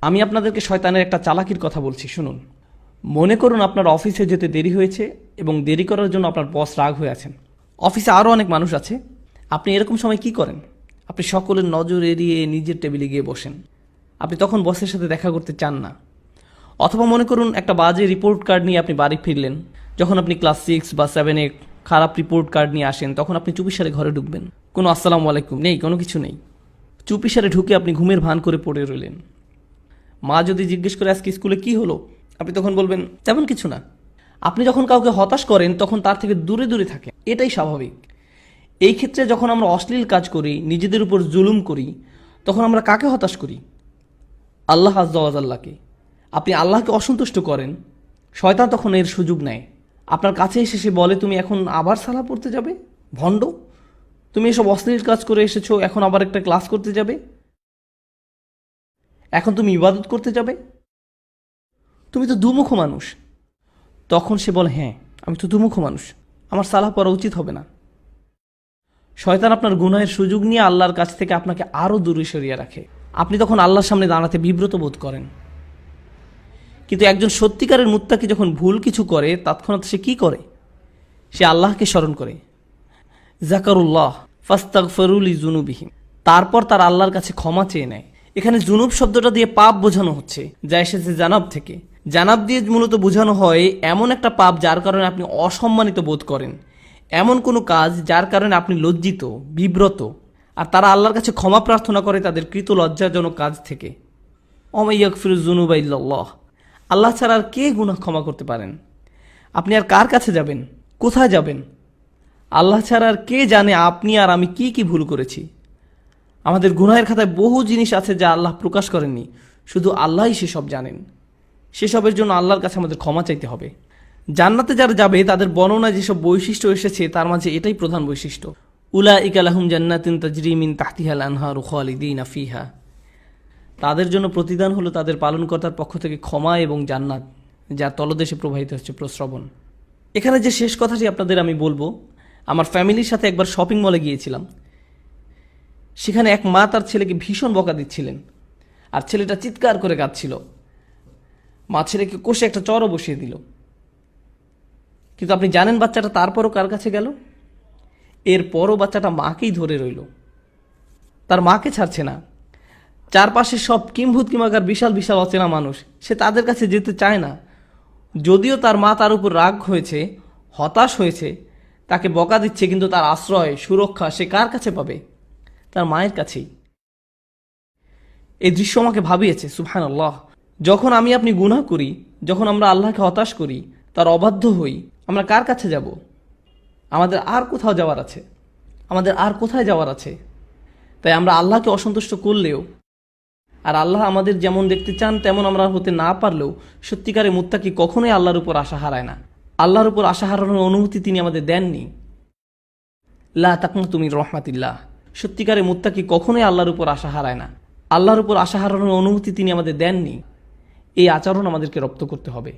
আমি আপনাদেরকে শয়তানের একটা চালাকির কথা বলছি, শুনুন। মনে করুন আপনার অফিসে যেতে দেরি হয়েছে এবং দেরি করার জন্য আপনার বস রাগ হয়ে আছেন। অফিসে আরও অনেক মানুষ আছে। আপনি এরকম সময় কি করেন? আপনি সকলের নজর এড়িয়ে নিজের টেবিলে গিয়ে বসেন। আপনি তখন বসের সাথে দেখা করতে চান না। অথবা মনে করুন একটা বাজে রিপোর্ট কার্ড নিয়ে আপনি বাড়ি ফিরলেন। যখন আপনি ক্লাস 6 বা 7-এ খারাপ রিপোর্ট কার্ড নিয়ে আসেন, তখন আপনি চুপিসারে ঘরে ঢুকবেন। কোনো আসসালামু আলাইকুম নেই, কোনো কিছু নেই। চুপিসারে ঢুকে আপনি ঘুমের ভান করে পড়ে রইলেন। মা যদি জিজ্ঞেস করে আজকে স্কুলে কি হলো, আপনি তখন বলবেন তেমন কিছু না। আপনি যখন কাউকে হতাশ করেন তখন তার থেকে দূরে দূরে থাকেন, এটাই স্বাভাবিক। এই ক্ষেত্রে যখন আমরা অশ্লীল কাজ করি, নিজেদের উপর জুলুম করি, তখন আমরা কাকে হতাশ করি? আল্লাহ আজ্জা ওয়া জাল্লাকে। আপনি আল্লাহকে অসন্তুষ্ট করেন, শয়তান তখন এর সুযোগ নেয়। আপনার কাছে এসে সে বলে, তুমি এখন আবার সালাহ পড়তে যাবে? ভণ্ড, তুমি এসব অশ্লীল কাজ করে এসেছো, এখন আবার একটা ক্লাস করতে যাবে? এখন তুমি ইবাদত করতে যাবে? তুমি তো দুমুখ মানুষ। তখন সে বলে, হ্যাঁ আমি তো দুমুখ মানুষ, আমার সালাহ পড়া উচিত হবে না। শয়তান আপনার গুনাহের সুযোগ নিয়ে আল্লাহর কাছ থেকে আপনাকে আরও দূরে সরিয়ে রাখে। আপনি তখন আল্লাহর সামনে দাঁড়াতে বিব্রত বোধ করেন। কিন্তু একজন সত্যিকারের মুত্তাকি যখন ভুল কিছু করে, তৎক্ষণাৎ সে কি করে? সে আল্লাহকে স্মরণ করে। জাকারুল্লাহ ফাস্তাগফিরু লিযুনুবিহিম, তারপর তার আল্লাহর কাছে ক্ষমা চেয়ে নেয়। এখানে জুনুব শব্দটা দিয়ে পাপ বোঝানো হচ্ছে, যা এসেছে জানাব থেকে। জানাব দিয়ে মূলত বোঝানো হয় এমন একটা পাপ যার কারণে আপনি অসম্মানিত বোধ করেন, এমন কোনো কাজ যার কারণে আপনি লজ্জিত, বিব্রত। আর তারা আল্লাহর কাছে ক্ষমা প্রার্থনা করে তাদের কৃত লজ্জাজনক কাজ থেকে। ওয়া মান ইয়াগফিরুয যুনুবা ইল্লাল্লাহ, আল্লাহ ছাড়া আর কে গুনাহ ক্ষমা করতে পারেন? আপনি আর কার কাছে যাবেন? কোথায় যাবেন? আল্লাহ ছাড়া আর কে জানে আপনি আর আমি কি কি ভুল করেছি? আমাদের গুনাহের খাতায় বহু জিনিস আছে যা আল্লাহ প্রকাশ করেননি, শুধু আল্লাহই সেসব জানেন। সেসবের জন্য আল্লাহর কাছে আমাদের ক্ষমা চাইতে হবে। জান্নাতে যারা যাবে তাদের বর্ণনায় যেসব বৈশিষ্ট্য এসেছে তার মাঝে এটাই প্রধান বৈশিষ্ট্য। উলাইকা লাহুম জান্নাতুন তাজরি মিন তাহতিহাল আনহারু খালিদিনা ফিহা, তাদের জন্য প্রতিদান হলো তাদের পালনকর্তার পক্ষ থেকে ক্ষমা এবং জান্নাত, যার তলদেশে প্রবাহিত হচ্ছে প্রস্রবণ। এখানে যে শেষ কথাটি আপনাদের আমি বলবো, আমার ফ্যামিলির সাথে একবার শপিং মলে গিয়েছিলাম। সেখানে এক মা তার ছেলেকে ভীষণ বকা দিচ্ছিলেন, আর ছেলেটা চিৎকার করে কাঁদছিল। মা ছেলেকে কষে একটা চড়ও বসিয়ে দিল। কিন্তু আপনি জানেন বাচ্চাটা তারপরও কার কাছে গেল? এরপরও বাচ্চাটা মাকেই ধরে রইল, তার মাকে ছাড়ছে না। চারপাশে সব কিম্ভূত কিমাকার বিশাল বিশাল অচেনা মানুষ, সে তাদের কাছে যেতে চায় না। যদিও তার মা তার উপর রাগ হয়েছে, হতাশ হয়েছে, তাকে বকা দিচ্ছে, কিন্তু তার আশ্রয় সুরক্ষা সে কার কাছে পাবে? তার মায়ের কাছেই। এই দৃশ্য আমাকে ভাবিয়েছে, সুবহানাল্লাহ। যখন আমি আপনি গুনাহ করি, যখন আমরা আল্লাহকে হতাশ করি, তার অবাধ্য হই, আমরা কার কাছে যাব? আমাদের আর কোথাও যাওয়ার আছে? আমাদের আর কোথায় যাওয়ার আছে? তাই আমরা আল্লাহকে অসন্তুষ্ট করলেও, আর আল্লাহ আমাদের যেমন দেখতে চান তেমন আমরা হতে না পারলেও, সত্যিকারে মুত্তাকি কখনোই আল্লাহর উপর আশা হারায় না। আল্লাহর উপর আশা হারানোর অনুমতি তিনি আমাদের দেননি। লা তাকনাতু মির রাহমাতিল্লাহ, সত্যিকারে মুত্তাকি কখনোই আল্লাহর উপর আশা হারায় না। আল্লাহর উপর আশা হারানোর অনুমতি তিনি আমাদের দেননি। এই আচরণ আমাদেরকে রপ্ত করতে হবে।